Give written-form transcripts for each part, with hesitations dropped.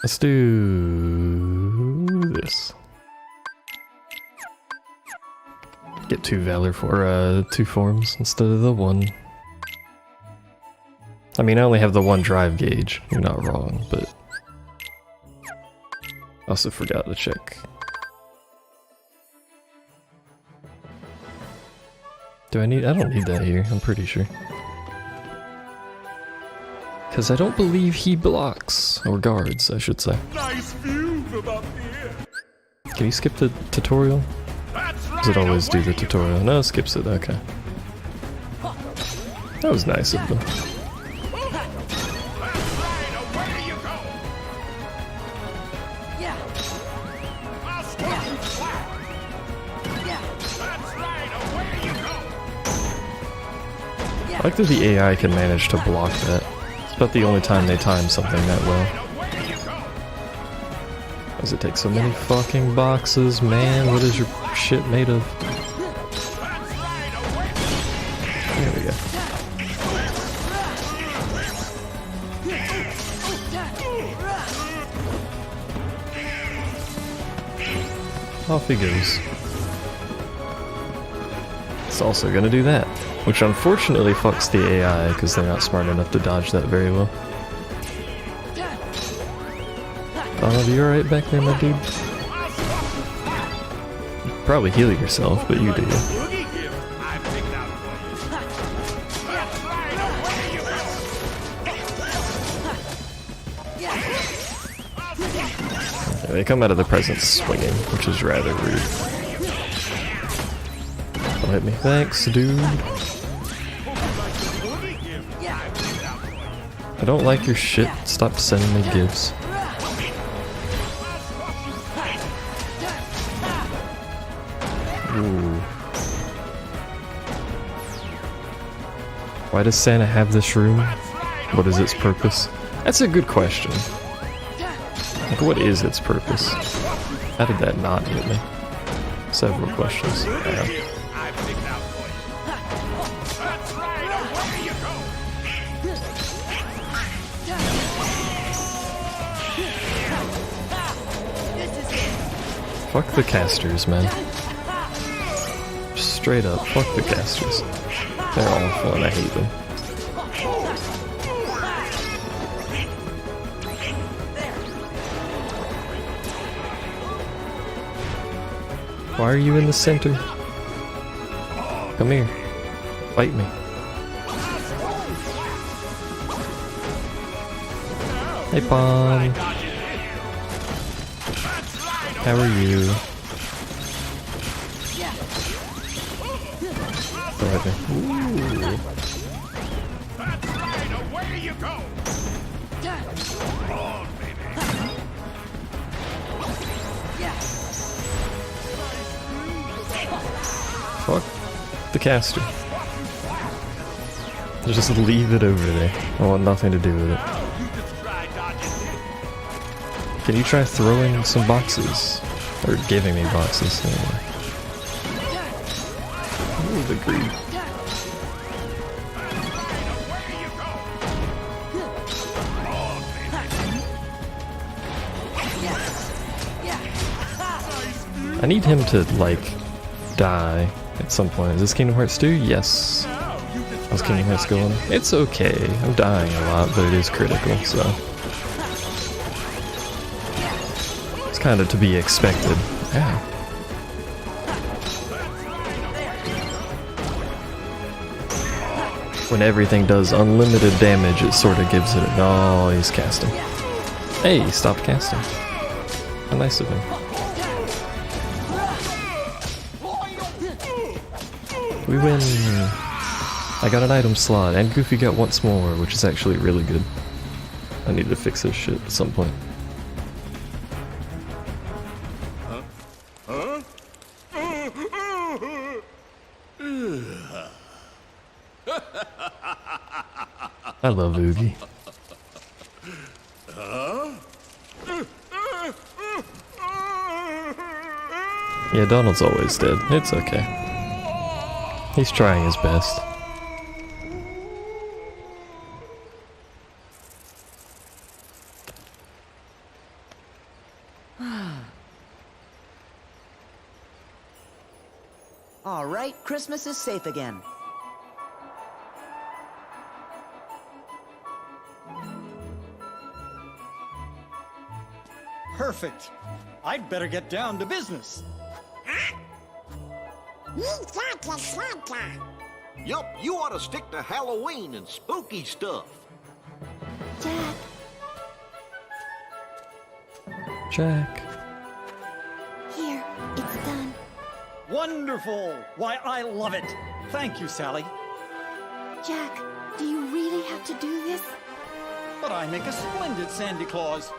Let's do this. Get two Valor for two forms instead of the one. I mean, I only have the one drive gauge. You're not wrong, but I also forgot to check. Do I need? I don't need that here. I'm pretty sure. Because I don't believe he blocks. Or guards, I should say. Nice view from up here. Can you skip the tutorial? Does it always do the tutorial? No, it skips it. Okay. That was nice of them. I like that the AI can manage to block that. It's about the only time they time something that well. Does it take so many fucking boxes, man? What is your shit made of? There we go. Off he goes. It's also gonna do that. Which unfortunately fucks the AI, because they're not smart enough to dodge that very well. Donald, you alright back there, my dude? You probably heal yourself, but you do. Yeah, they come out of the presence swinging, which is rather rude. Don't hit me. Thanks, dude. I don't like your shit. Stop sending me gifts. Ooh. Why does Santa have this room? What is its purpose? That's a good question. Like, what is its purpose? How did that not hit me? Several questions. Yeah. Fuck the casters, man. Straight up, fuck the casters. They're awful and I hate them. Why are you in the center? Come here. Fight me. Hey, Pom. How are you? Go ahead, man. Ooh. Fuck the caster. Just leave it over there. I want nothing to do with it. Can you try throwing some boxes? Or giving me boxes? Anyway. Ooh, the greed. I need him to, like, die at some point. Is this Kingdom Hearts 2? Yes. How's Kingdom Hearts going? It's okay. I'm dying a lot, but it is critical, so. It's kind of to be expected. Yeah. When everything does unlimited damage, it sort of gives it a... Oh, he's casting. Hey, he stopped casting. How nice of him. We win! I got an item slot, and Goofy got once more, which is actually really good. I need to fix this shit at some point. I love Oogie. Yeah, Donald's always dead. It's okay. He's trying his best. All right, Christmas is safe again. Perfect. I'd better get down to business. Yup, you ought to stick to Halloween and spooky stuff. Jack, Jack. here, it's done. Wonderful. Why, I love it. Thank you, Sally. Jack, do you really have to do this? But I make a splendid Sandy Claus.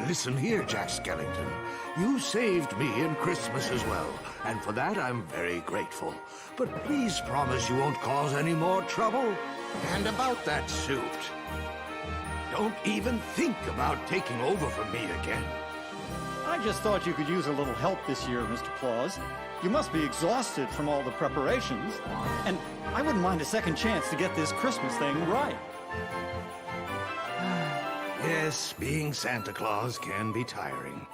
Listen here, Jack Skellington. You saved me in Christmas as well, and for that I'm very grateful. But please promise you won't cause any more trouble. And about that suit, don't even think about taking over for me again. I just thought you could use a little help this year, Mr. Claus. You must be exhausted from all the preparations. And I wouldn't mind a second chance to get this Christmas thing right. Yes, being Santa Claus can be tiring.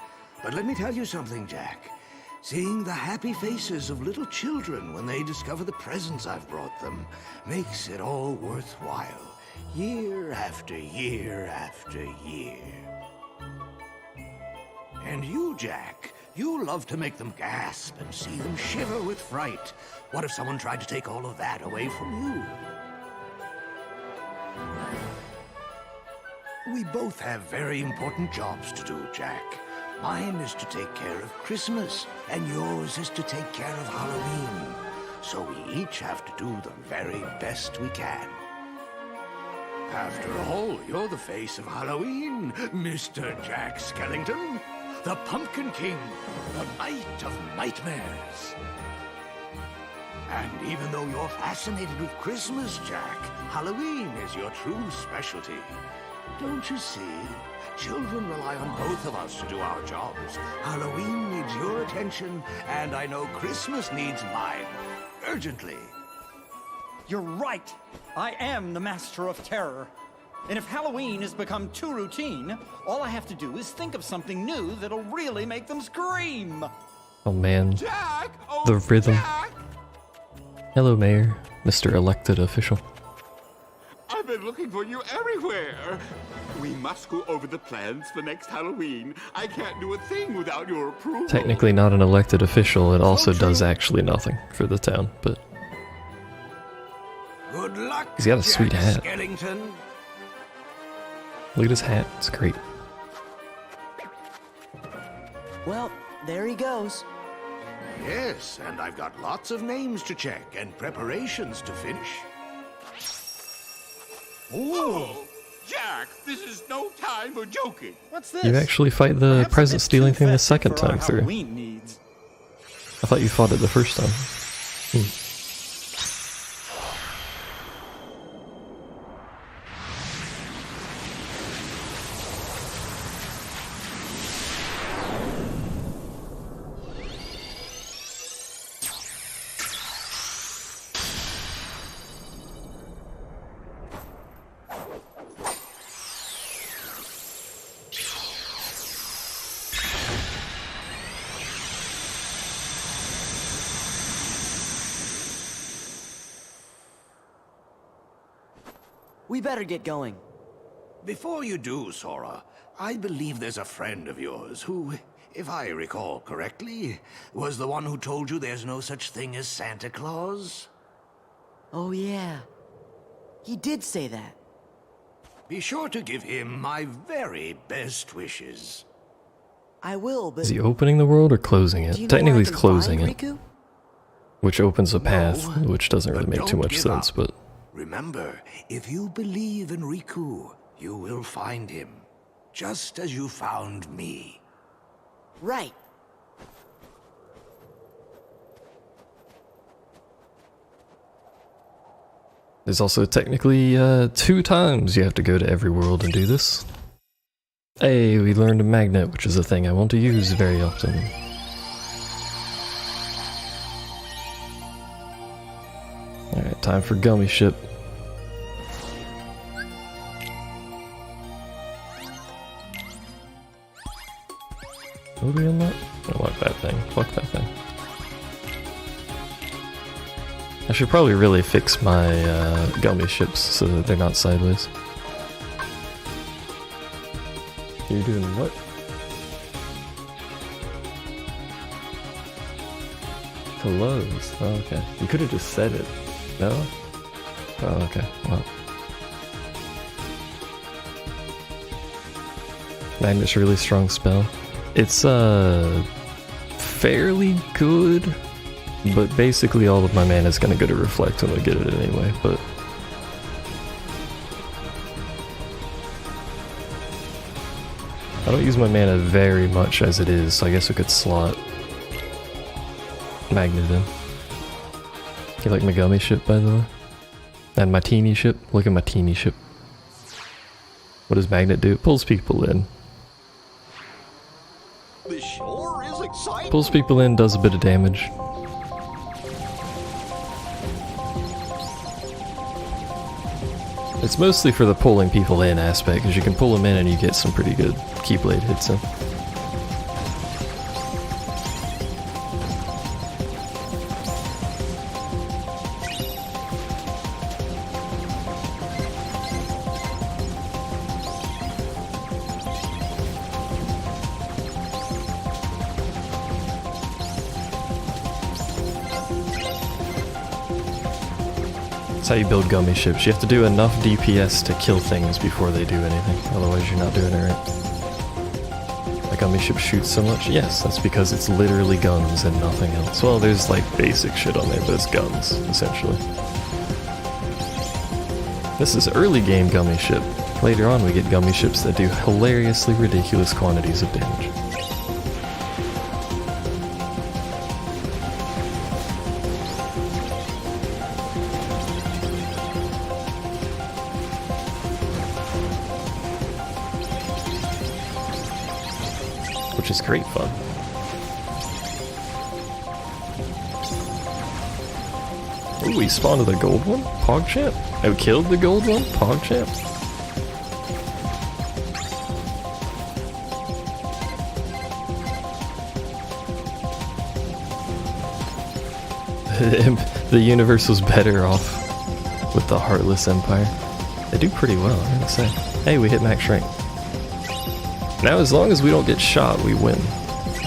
But let me tell you something, Jack. Seeing the happy faces of little children when they discover the presents I've brought them makes it all worthwhile, year after year after year. And you, Jack, you love to make them gasp and see them shiver with fright. What if someone tried to take all of that away from you? We both have very important jobs to do, Jack. Mine is to take care of Christmas, and yours is to take care of Halloween. So we each have to do the very best we can. After all, you're the face of Halloween, Mr. Jack Skellington. The Pumpkin King, the Knight of Nightmares. And even though you're fascinated with Christmas, Jack, Halloween is your true specialty. Don't you see? Children rely on both of us to do our jobs. Halloween needs your attention, and I know Christmas needs mine. Urgently. You're right. I am the master of terror. And if Halloween has become too routine, all I have to do is think of something new that'll really make them scream. Oh man. Jack! Oh, The rhythm. Jack! Hello, Mayor. Mr. Elected Official. I've been looking for you everywhere. We must go over the plans for next Halloween. I can't do a thing without your approval. Technically not an elected official, it also does actually nothing for the town, but Good luck, he's got a sweet Jack hat. Skellington. Look at his hat, it's great. Well, there he goes. Yes, and I've got lots of names to check and preparations to finish. Oh, Jack, this is no time for joking. What's this? You actually fight the Perhaps a present bit stealing too thing the festive second for our time through. Halloween needs. I thought you fought it the first time. We better get going. Before you do, Sora, I believe there's a friend of yours who, if I recall correctly, was the one who told you there's no such thing as Santa Claus. Oh, yeah. He did say that. Be sure to give him my very best wishes. I will, but Is he opening the world or closing it? do you know Technically where I he's can closing find it, Riku? which opens a path, No, which doesn't really but make too don't much give sense, up. but Remember, if you believe in Riku, you will find him, just as you found me. Right. there's also technically 2 times you have to go to every world and do this. Hey, we learned a magnet, which is a thing I want to use very often. Alright, time for Gummy Ship. Movie on that? I don't like that thing. Fuck that thing. I should probably really fix my gummy ships so that they're not sideways. You're doing what? Close. Oh, okay. You could have just said it. No? Oh, okay. Well. Magnet's a really strong spell. It's fairly good, but basically all of my mana is gonna go to Reflect when we get it anyway, but I don't use my mana very much as it is, so I guess we could slot Magnet in. You like my gummy ship, by the way? And my teeny ship? Look at my teeny ship. What does Magnet do? It pulls people in. This sure is exciting. Pulls people in, does a bit of damage. It's mostly for the pulling people in aspect, because you can pull them in and you get some pretty good Keyblade hits in. How you build gummy ships. You have to do enough DPS to kill things before they do anything, otherwise you're not doing it right. The gummy ship shoots so much? Yes, that's because it's literally guns and nothing else. Well, there's like basic shit on there, but it's guns, essentially. This is early game gummy ship. Later on we get gummy ships that do hilariously ridiculous quantities of damage. Which is great fun. Ooh, we spawned the gold one? PogChamp? Oh, killed the gold one? PogChamp? The universe was better off with the Heartless Empire. They do pretty well, I gotta say. Hey, we hit max rank. Now, as long as we don't get shot, we win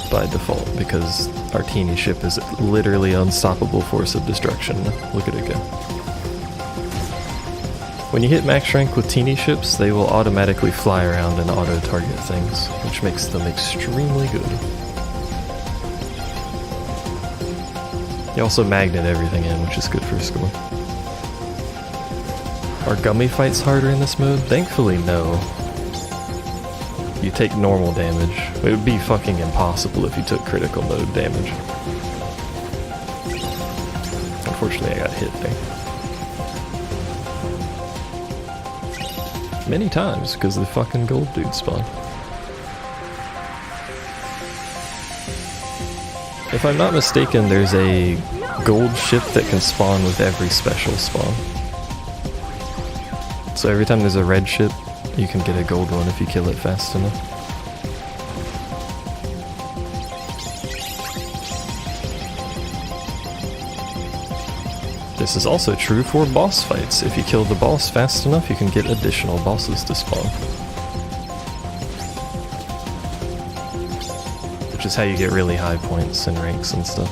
by default, because our teeny ship is literally unstoppable force of destruction. Look at it go. When you hit max rank with teeny ships, they will automatically fly around and auto-target things, which makes them extremely good. You also magnet everything in, which is good for score. Are gummy fights harder in this mode? Thankfully, no. You take normal damage. It would be fucking impossible if you took critical mode damage. Unfortunately, I got hit there. Many times, because the fucking gold dude spawned. If I'm not mistaken, there's a gold ship that can spawn with every special spawn. So every time there's a red ship, you can get a gold one if you kill it fast enough. This is also true for boss fights. If you kill the boss fast enough, you can get additional bosses to spawn. Which is how you get really high points and ranks and stuff.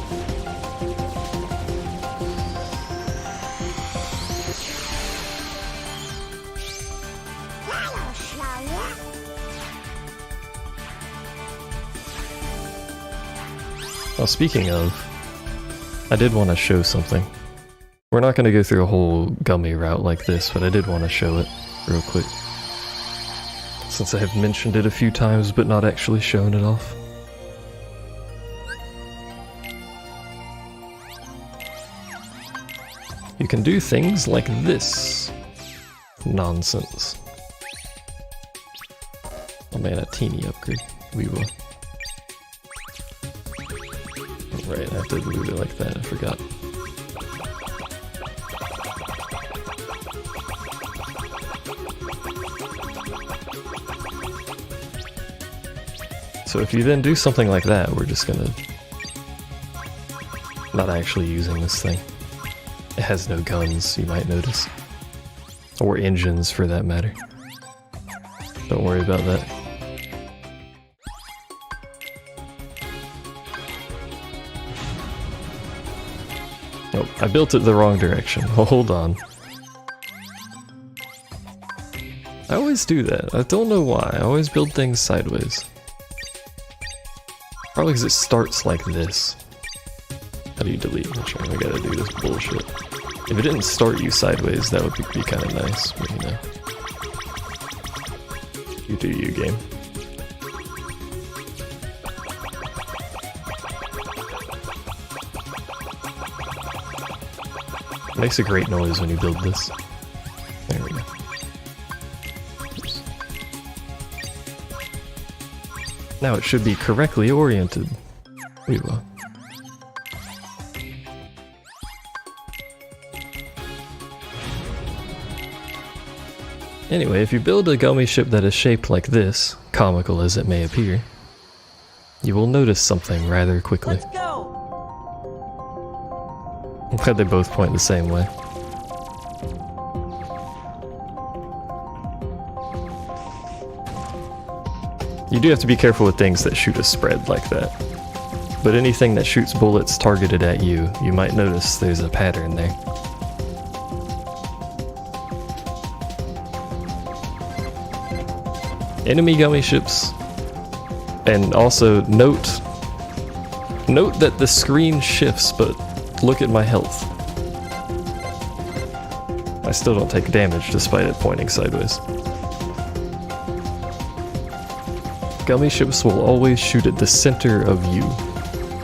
Well, speaking of, I did want to show something. We're not going to go through a whole gummy route like this, but I did want to show it real quick. Since I have mentioned it a few times, but not actually shown it off. You can do things like this. Nonsense. Oh man, a teeny upgrade. We will. Right, I have to loot it like that, I forgot. So if you then do something like that, we're just gonna... not actually using this thing. It has no guns, you might notice. Or engines, for that matter. Don't worry about that. Oh, I built it the wrong direction. Hold on. I always do that. I don't know why. I always build things sideways. Probably because it starts like this. How do you delete? Sure, I gotta do this bullshit. If it didn't start you sideways, that would be kind of nice, but you know. You do you, game. It makes a great noise when you build this. There we go. Oops. Now it should be correctly oriented. We will. Anyway, if you build a gummy ship that is shaped like this, comical as it may appear, you will notice something rather quickly. Let's go! I'm glad they both point the same way. You do have to be careful with things that shoot a spread like that. But anything that shoots bullets targeted at you, you might notice there's a pattern there. Enemy gummy ships, and also note that the screen shifts, but look at my health. I still don't take damage despite it pointing sideways. Gummy ships will always shoot at the center of you,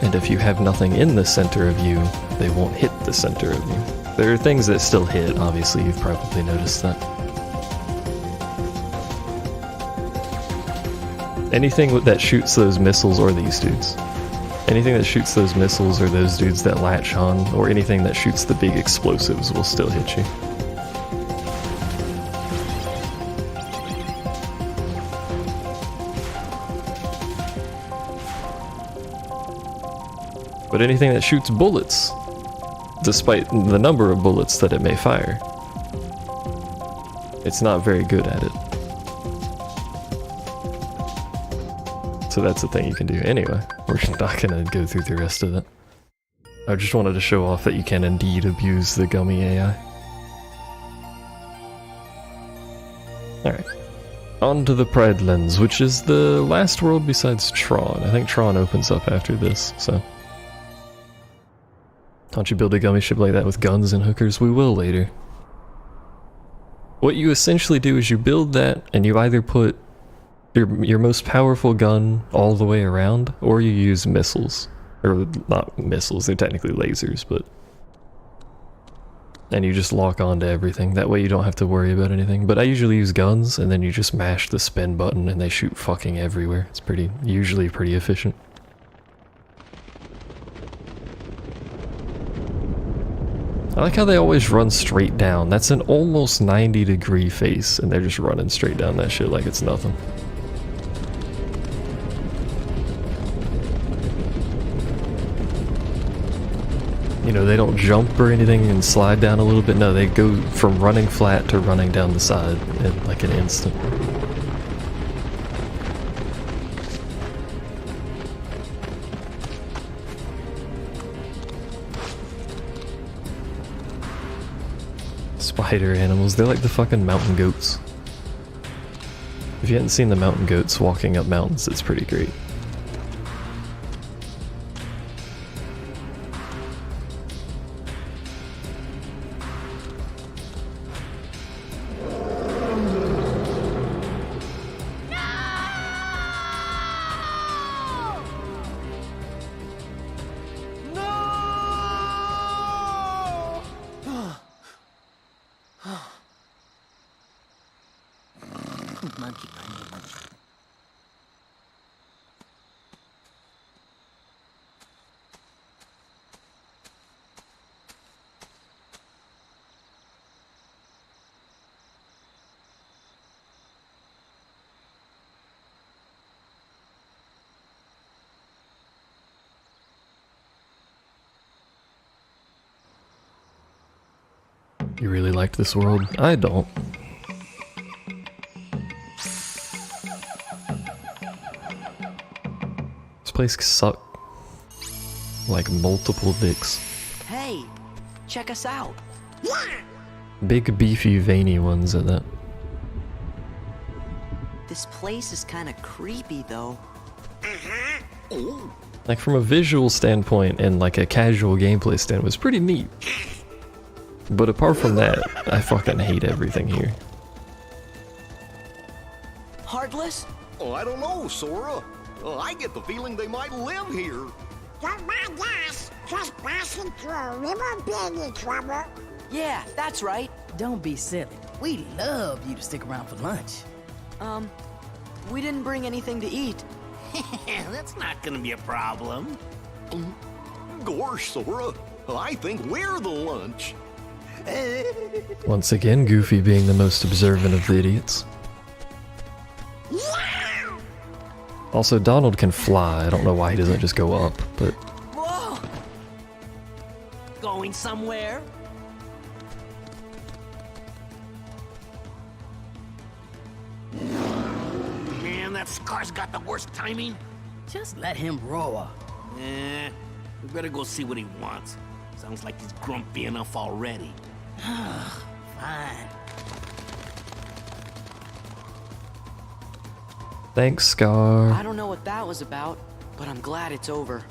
and if you have nothing in the center of you, they won't hit the center of you. There are things that still hit, obviously you've probably noticed that. Anything that shoots those missiles, or these dudes. Anything that shoots those missiles or those dudes that latch on, or anything that shoots the big explosives will still hit you. But anything that shoots bullets, despite the number of bullets that it may fire, it's not very good at it. So that's the thing you can do. Anyway, we're not gonna go through the rest of it. I just wanted to show off that you can indeed abuse the gummy AI. Alright. On to the Pride Lens, which is the last world besides Tron. I think Tron opens up after this, so... Don't you build a gummy ship like that with guns and hookers? We will later. What you essentially do is you build that, and you either put your most powerful gun all the way around, or you use missiles. Or not missiles, they're technically lasers, but... And you just lock onto everything, that way you don't have to worry about anything. But I usually use guns, and then you just mash the spin button and they shoot fucking everywhere. It's usually pretty efficient. I like how they always run straight down. That's an almost 90-degree face, and they're just running straight down that shit like it's nothing. You know, they don't jump or anything and slide down a little bit. No, they go from running flat to running down the side in like an instant. Spider animals, they're like the fucking mountain goats. If you hadn't seen the mountain goats walking up mountains, it's pretty great. Monkey bunny, monkey. You really liked this world? I don't. This place sucks. Like multiple dicks. Hey, check us out. Big, beefy, veiny ones at that. This place is kind of creepy, though. Like from a visual standpoint and like a casual gameplay standpoint, it was pretty neat. But apart from that, I fucking hate everything here. Heartless? Oh, I don't know, Sora. I get the feeling they might live here. Don't mind us. Just passing through. Never been in trouble. Yeah, that's right. Don't be silly. We'd love you to stick around for lunch. We didn't bring anything to eat. That's not gonna be a problem. Gosh, Sora. I think we're the lunch. Once again, Goofy being the most observant of the idiots. Also, Donald can fly. I don't know why he doesn't just go up, but... Whoa! Going somewhere? Man, that Scar's got the worst timing. Just let him roar. We better go see what he wants. Sounds like he's grumpy enough already. Fine. Thanks, Scar. I don't know what that was about, but I'm glad it's over.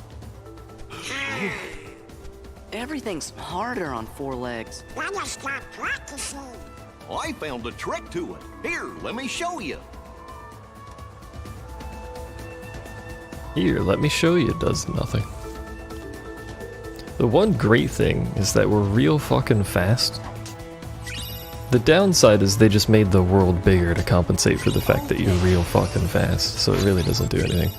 Everything's harder on 4 legs. Gotta stop practicing. I found a trick to it. Here, let me show you. Here, let me show you. It does nothing. The one great thing is that we're real fucking fast. The downside is they just made the world bigger to compensate for the fact that you're real fucking fast, so it really doesn't do anything.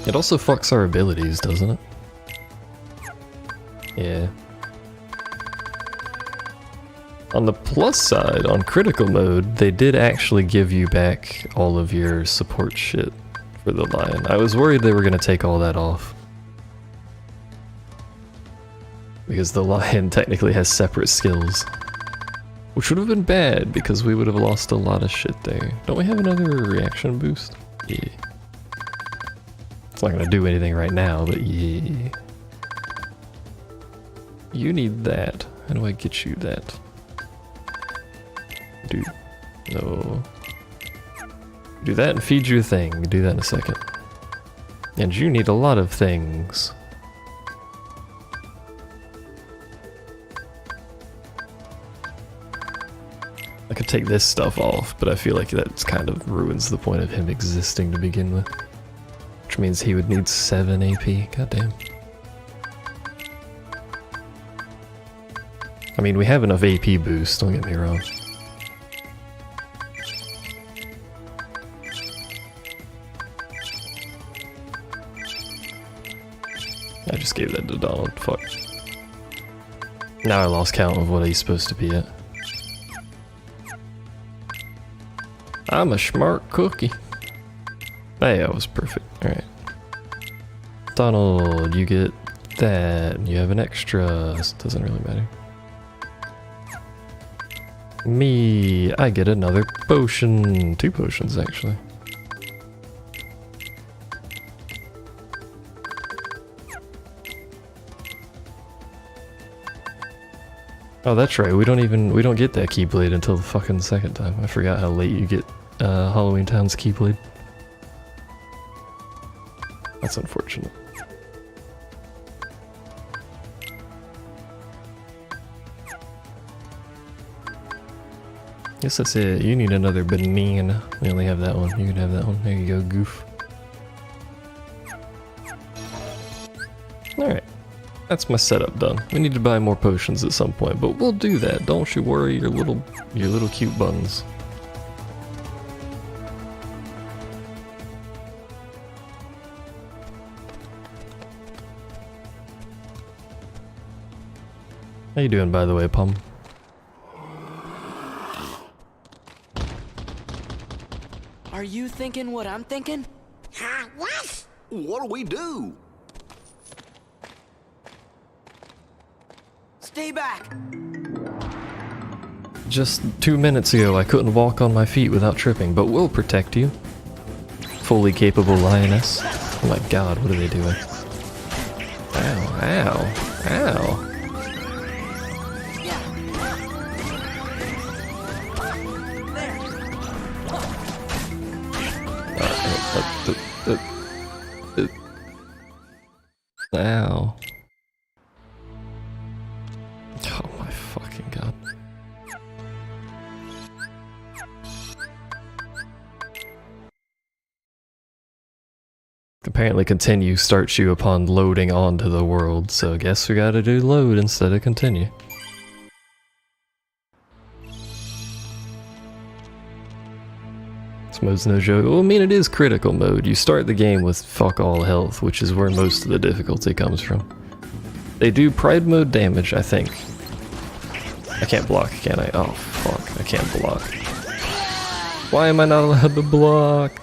It also fucks our abilities, doesn't it? Yeah. On the plus side, on critical mode, they did actually give you back all of your support shit for the lion. I was worried they were going to take all that off. Because the lion technically has separate skills. Which would have been bad, because we would have lost a lot of shit there. Don't we have another reaction boost? Yeah. It's not going to do anything right now, but yeah. You need that. How do I get you that? Dude. No. Do that and feed you a thing. Do that in a second. And you need a lot of things. I could take this stuff off, but I feel like that kind of ruins the point of him existing to begin with. Which means he would need 7 AP. Goddamn. I mean, we have enough AP boost, don't get me wrong. I just gave that to Donald. Fuck. Now I lost count of what he's supposed to be at. I'm a smart cookie. Hey, that was perfect. Alright. Donald, you get that. You have an extra. It doesn't really matter. Me, I get another potion. 2 potions, actually. Oh, that's right. We don't get that Keyblade until the fucking second time. I forgot how late you get Halloween Town's Keyblade. That's unfortunate. Guess that's it. You need another banana. We only have that one. You can have that one. There you go, goof. Alright. That's my setup done. We need to buy more potions at some point, but we'll do that. Don't you worry your little cute buns. How you doing, by the way, Pum? Are Are you thinking what I'm thinking? Yes? What do we do? Stay back! Just 2 minutes ago, I couldn't walk on my feet without tripping, but we'll protect you. Fully capable lioness. Oh my god, what are they doing? Ow, ow, ow. Ow. Oh my fucking god. Apparently continue starts you upon loading onto the world, so I guess we gotta do load instead of continue. This mode's no joke. Well, I mean, it is critical mode. You start the game with fuck all health, which is where most of the difficulty comes from. They do pride mode damage, I think. I can't block, can I? Oh, fuck. I can't block. Why am I not allowed to block?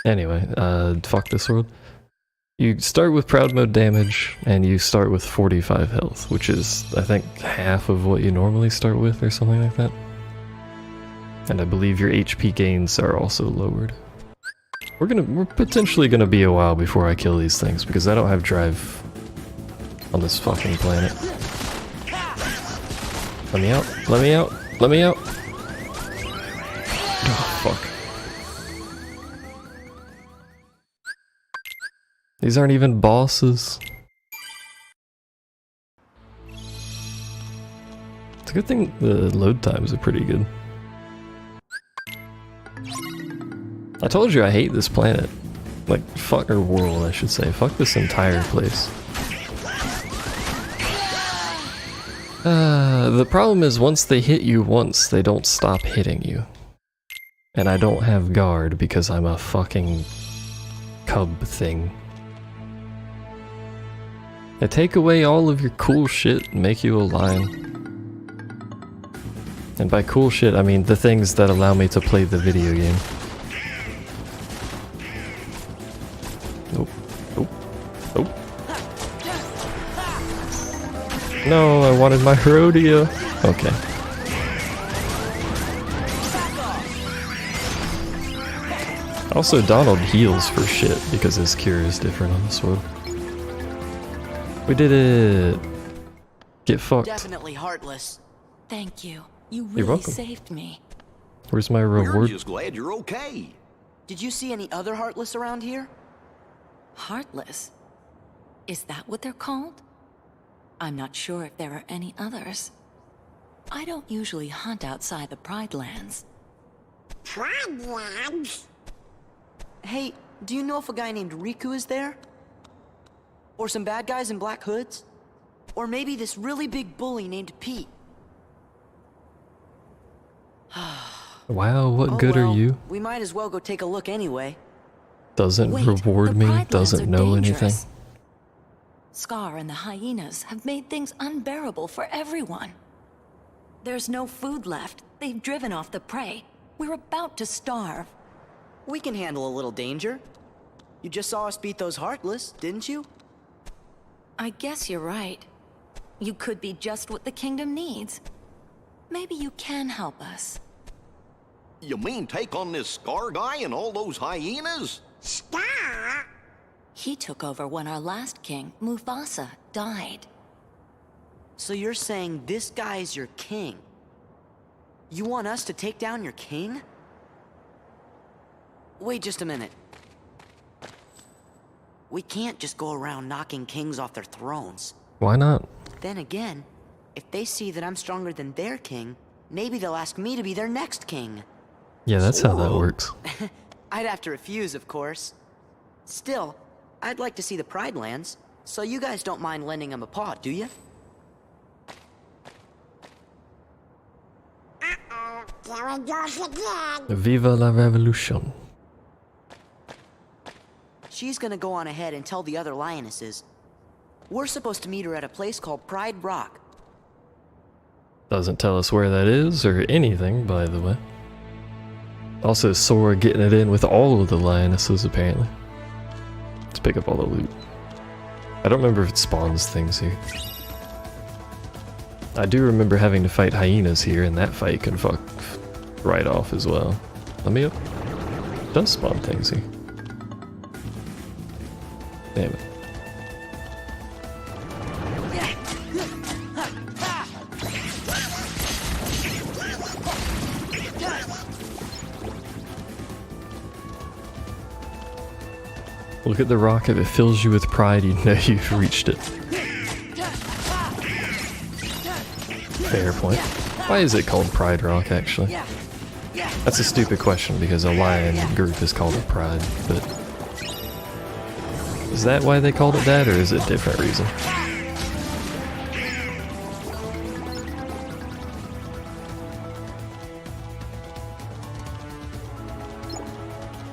Anyway, fuck this world. You start with proud mode damage, and you start with 45 health, which is, I think, half of what you normally start with, or something like that. And I believe your HP gains are also lowered. We're potentially gonna be a while before I kill these things, because I don't have drive on this fucking planet. Let me out, let me out, let me out! Oh, fuck. These aren't even bosses. It's a good thing the load times are pretty good. I told you I hate this planet. Like, fuck our world, I should say. Fuck this entire place. The problem is once they hit you once, they don't stop hitting you. And I don't have guard because I'm a fucking cub thing. They take away all of your cool shit and make you a lion. And by cool shit, I mean the things that allow me to play the video game. Nope. Nope. Nope. No, I wanted my Herodia. Okay. Also, Donald heals for shit because his cure is different on the sword. We did it! Get fucked. Definitely heartless. Thank you. You You're really welcome. saved me. Where's my We're reward? just glad you're okay. Did you see any other heartless around here? Heartless? Is that what they're called? I'm not sure if there are any others. I don't usually hunt outside the Pride Lands. Pride Lands? Hey, do you know if a guy named Riku is there? Or some bad guys in black hoods? Or maybe this really big bully named Pete? Wow, what good well, are you? We might as well go take a look anyway. Doesn't Wait, reward the me, Pride Lands doesn't are know dangerous. anything. Scar and the hyenas have made things unbearable for everyone. There's no food left. They've driven off the prey. We're about to starve. We can handle a little danger. You just saw us beat those heartless, didn't you? I guess you're right. You could be just what the kingdom needs. Maybe you can help us. You mean take on this Scar guy and all those hyenas? Star? He took over when our last king, Mufasa, died. So you're saying this guy's your king? You want us to take down your king? Wait just a minute. We can't just go around knocking kings off their thrones. Why not? Then again, if they see that I'm stronger than their king, maybe they'll ask me to be their next king. Yeah, that's how that works. I'd have to refuse, of course. Still, I'd like to see the Pride Lands, so you guys don't mind lending them a paw, do you? Uh-oh, there it goes again. Viva la revolution. She's gonna go on ahead and tell the other lionesses. We're supposed to meet her at a place called Pride Rock. Doesn't tell us where that is or anything, by the way. Also, Sora getting it in with all of the lionesses, apparently. Let's pick up all the loot. I don't remember if it spawns things here. I do remember having to fight hyenas here, and that fight can fuck right off as well. Let me up. It does spawn things here. Damn it. Look at the rock. If it fills you with pride, you know you've reached it. Fair point. Why is it called Pride Rock, actually? That's a stupid question, because a lion group is called a pride, but... Is that why they called it that, or is it a different reason?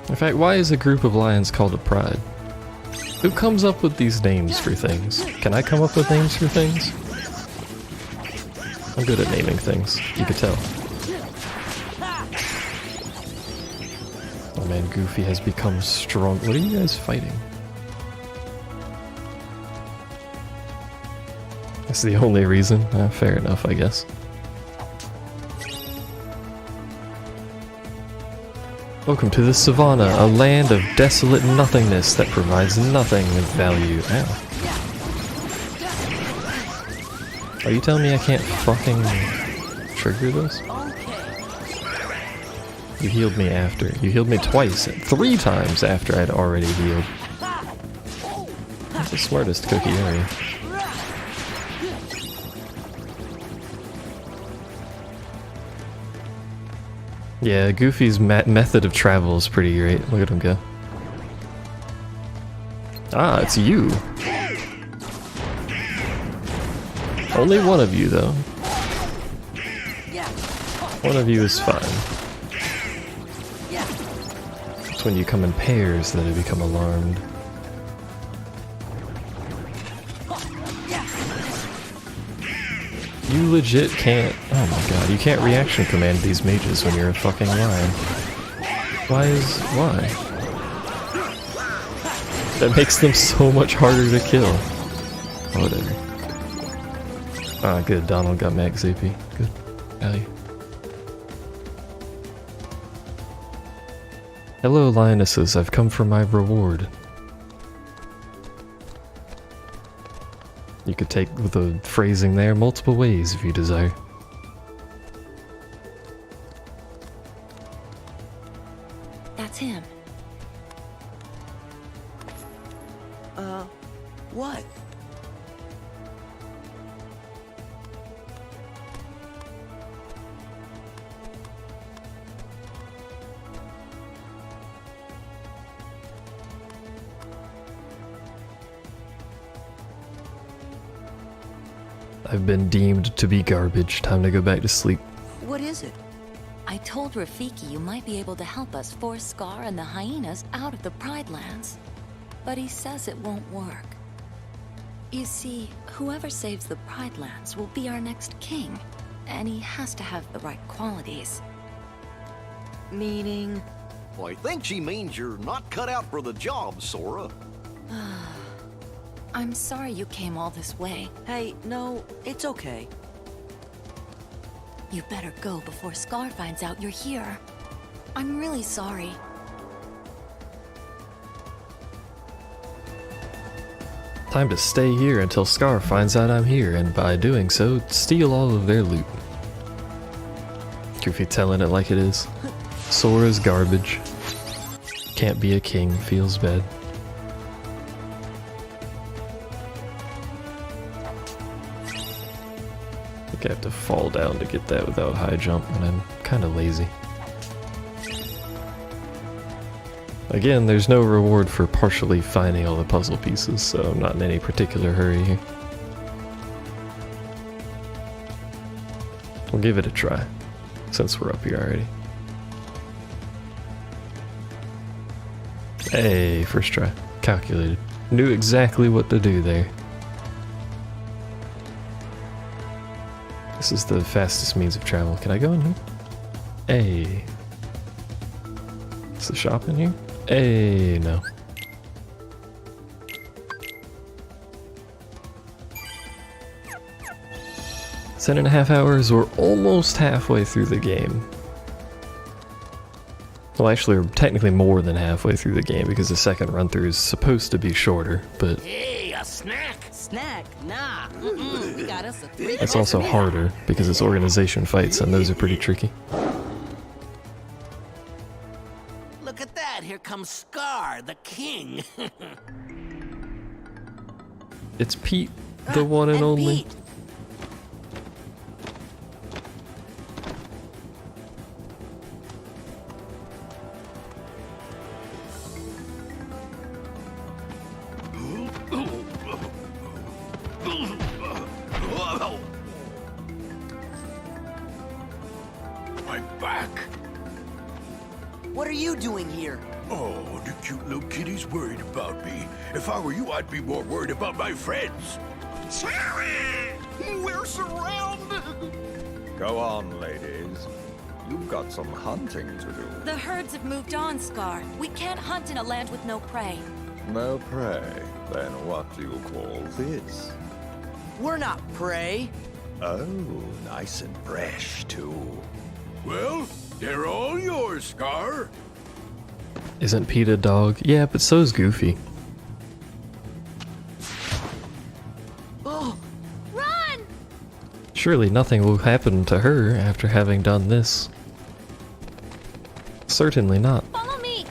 In fact, why is a group of lions called a pride? Who comes up with these names for things? Can I come up with names for things? I'm good at naming things, you could tell. Oh man, Goofy has become strong. What are you guys fighting? That's the only reason? Fair enough, I guess. Welcome to the Savannah, a land of desolate nothingness that provides nothing of value. Ow. Are you telling me I can't fucking trigger this? You healed me after. You healed me twice, 3 times after I'd already healed. That's the smartest cookie, are you? Yeah, Goofy's method of travel is pretty great. Look at him go. Ah, it's you. Only one of you, though. One of you is fine. It's when you come in pairs that I become alarmed. You legit can't... Oh my god, you can't reaction command these mages when you're a fucking lion. Why? That makes them so much harder to kill. Whatever. Ah, good, Donald got max AP. Good. Value. Hello, lionesses, I've come for my reward. You could take the phrasing there multiple ways if you desire. That's him. What? I've been deemed to be garbage. Time to go back to sleep. What is it? I told Rafiki you might be able to help us force Scar and the hyenas out of the Pride Lands. But he says it won't work. You see, whoever saves the Pride Lands will be our next king. And he has to have the right qualities. Meaning? Well, I think she means you're not cut out for the job, Sora. I'm sorry you came all this way. Hey, no, it's okay. You better go before Scar finds out you're here. I'm really sorry. Time to stay here until Scar finds out I'm here, and by doing so, steal all of their loot. Goofy telling it like it is. Sora's garbage. Can't be a king, feels bad. I have to fall down to get that without high jump, and I'm kind of lazy. Again, there's no reward for partially finding all the puzzle pieces, so I'm not in any particular hurry here. We'll give it a try, since we're up here already. Hey, first try. Calculated. Knew exactly what to do there. This is the fastest means of travel. Can I go in here? Hey. Is the shop in here? Hey, no. Seven and a half hours, we're almost halfway through the game. Well, actually, we're technically more than halfway through the game because the second run through is supposed to be shorter, but Hey, a snack! Snack? Nah. We got us a three. it's also harder because it's organization fights and those are pretty tricky. Look at that, here comes Scar, the king. It's Pete, the one and only. Pete. My back. What are you doing here? Oh, the cute little kitty's worried about me. If I were you, I'd be more worried about my friends. We're surrounded! Go on, ladies. You've got some hunting to do. The herds have moved on, Scar. We can't hunt in a land with no prey. No prey. Then what do you call this? We're not prey. Oh, nice and fresh, too. Well, they're all yours, Scar. Isn't Pete a dog? Yeah, but so's Goofy. Oh, Run! Surely nothing will happen to her after having done this. Certainly not. Follow me!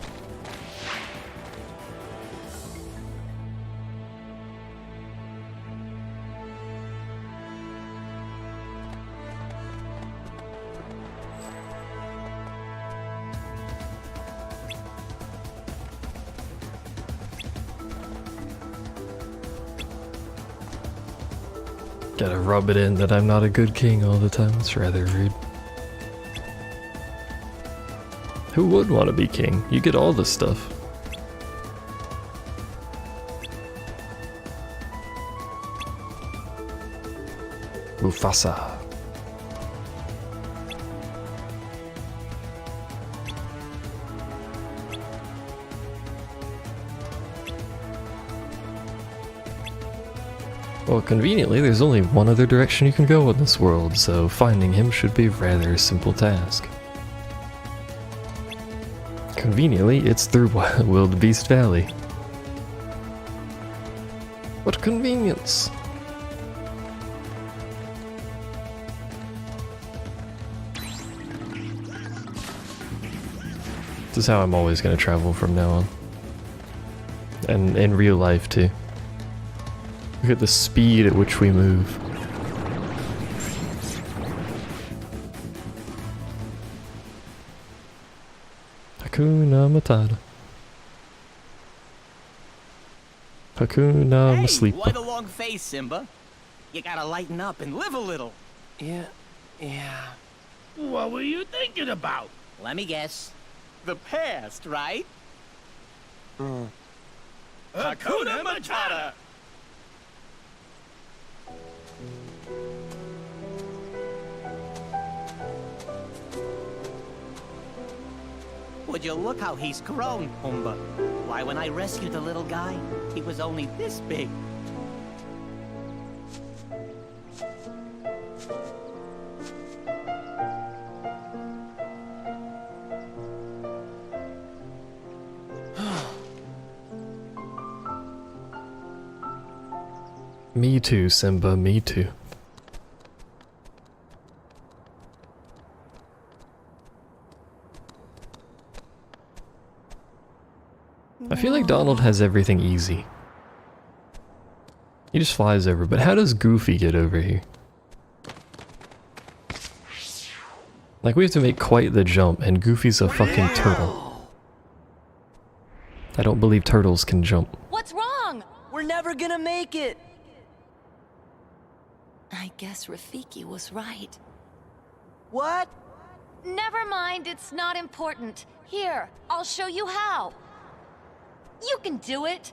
Gotta rub it in that I'm not a good king all the time. It's rather rude. Who would want to be king? You get all the stuff. Mufasa. Well, conveniently, there's only one other direction you can go in this world, so finding him should be a rather simple task. Conveniently, it's through Wildebeest Valley. What convenience! This is how I'm always going to travel from now on. And in real life, too. Look at the speed at which we move. Hakuna Matata. Hakuna hey, Masleepa. why the long face, Simba? You gotta lighten up and live a little. Yeah. What were you thinking about? Let me guess. The past, right? Hakuna Matata! Would you look how he's grown, Pumbaa? Why, when I rescued the little guy, he was only this big. Me too, Simba, me too. I feel like Donald has everything easy. He just flies over, but how does Goofy get over here? Like, we have to make quite the jump, and Goofy's a fucking turtle. I don't believe turtles can jump. What's wrong? We're never gonna make it. I guess Rafiki was right. What? Never mind, it's not important. Here, I'll show you how. You can do it.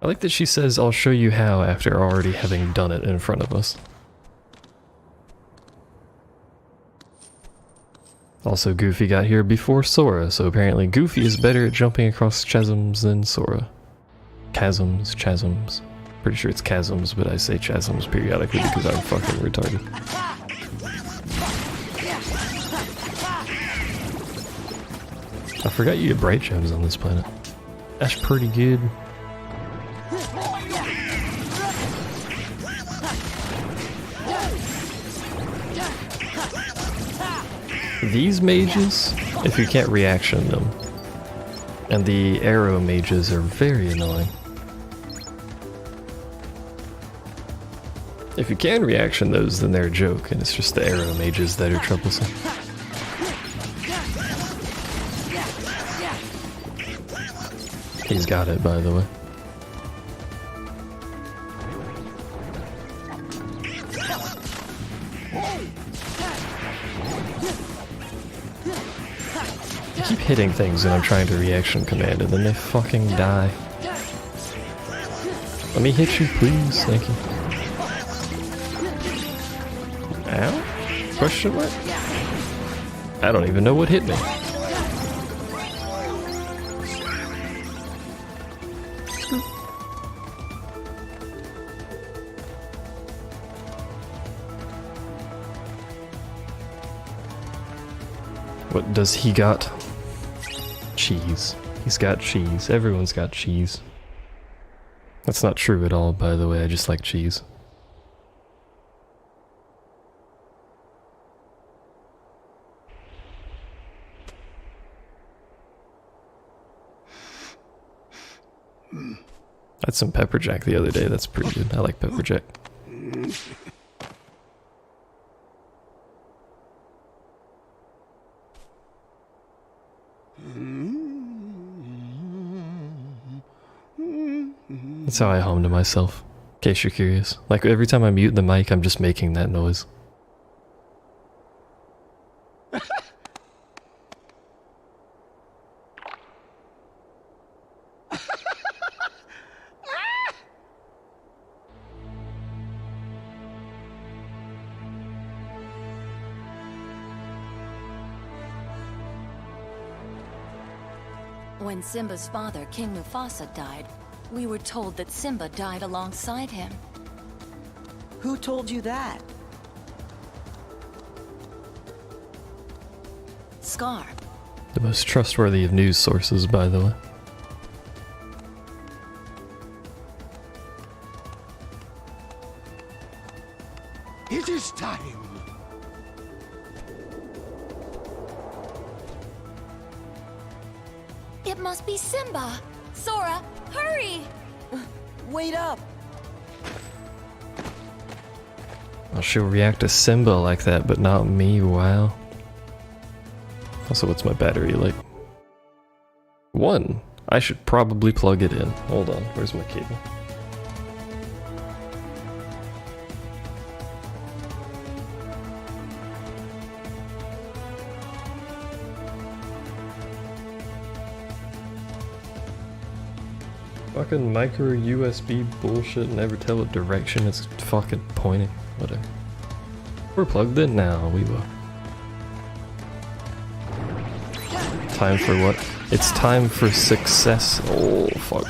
I like that she says, I'll show you how, after already having done it in front of us. Also, Goofy got here before Sora, so apparently Goofy is better at jumping across chasms than Sora. Chasms. Pretty sure it's chasms, but I say chasms periodically because I'm fucking retarded. I forgot you get bright gems on this planet. That's pretty good. These mages, if you can't reaction them, and the arrow mages are very annoying. If you can reaction those, then they're a joke, and it's just the arrow mages that are troublesome. He's got it, by the way. I keep hitting things when I'm trying to reaction command, and then they fucking die. Let me hit you, please. Thank you. Ow? Question mark? I don't even know what hit me. What does he got? Cheese. He's got cheese. Everyone's got cheese. That's not true at all, by the way. I just like cheese. I had some pepper jack the other day. That's pretty good. I like pepper jack. That's how I hum to myself, in case you're curious. Like, every time I mute the mic, I'm just making that noise. When Simba's father, King Mufasa, died, we were told that Simba died alongside him. Who told you that? Scar. The most trustworthy of news sources, by the way. It is time. It must be Simba! Sora, hurry! Wait up! Well, she'll react to Simba like that, but not me, wow. Also, what's my battery like? 1. I should probably plug it in. Hold on, where's my cable? Fucking micro USB bullshit, never tell what direction it's fucking pointing. Whatever. We're plugged in now, we will. Time for what? It's time for success. Oh, fuck.